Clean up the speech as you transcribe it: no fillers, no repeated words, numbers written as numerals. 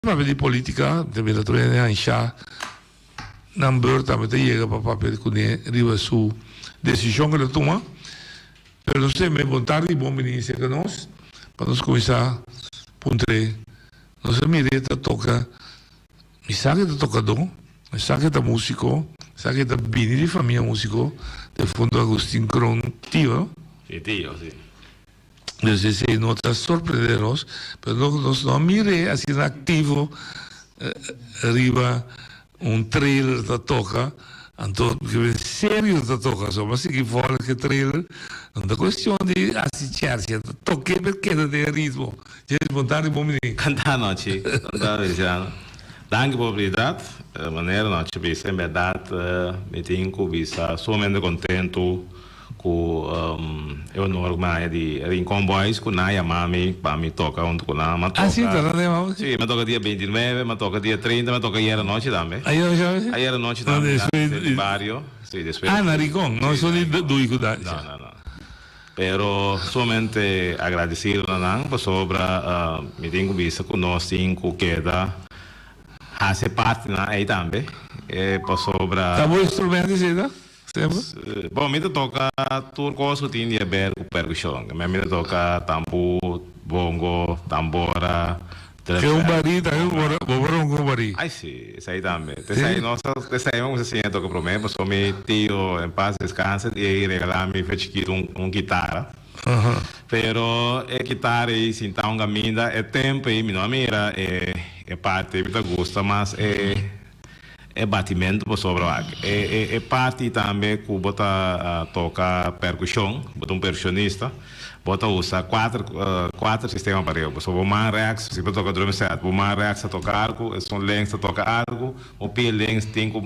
papel de política, de la troia ansha, nan beurt dat te llega para papel que riba su decisión que lo toma, pero no sé, me montar y bom ministro que nós, para nós começar puntre, não sei, me reta toca, me sabe que tocador, me sabe que músico, sabe que bini de família músico, de fundo Agustín Cron, tio. Sí, tío, sí. Entonces, no está sorprendernos, pero no mire así en activo, arriba un trailer da toca, entonces, serio da toca, só mas que fora que trailer, não é questão de assistir-se, toque porque de ritmo, de montar e bom menino. Cantar noite, cantar dizendo. Danke por oportunidade, maneira noite, bisa, em verdade, me tenho bisa, somente contento com eu normal de Rincon com Naya Mami, para me tocar onde com ela, mas toca. Ah, sim, tá lá, né? Sim, me toca dia 29, me toca dia 30, me toca ayer noite também. Ayer noite também, no barrio. Ah, na Rincon, não sou de Duicuda. Não. Pero somente agradecido por sobre me tenho visto com nós cinco queda hace parte aí também por sobre tá bom instrumento esse tá bom me toca turco que tem a ver com percussão me toca tambor bongo tambora que um bari tá um bari ai sim isso aí também isso aí vamos assim toca para mim porque meu tio em paz descansa e regalar-me um guitarra. Pero a guitarra e então a minha é tempo e minha mira é parte que gosta mas é batimento por sobre é parte também que bota toca percussão bota percussionista bota usa quatro sistemas para ele so uma reax se toca drum set uma reax toca arco é som length toca arco o pé length tem que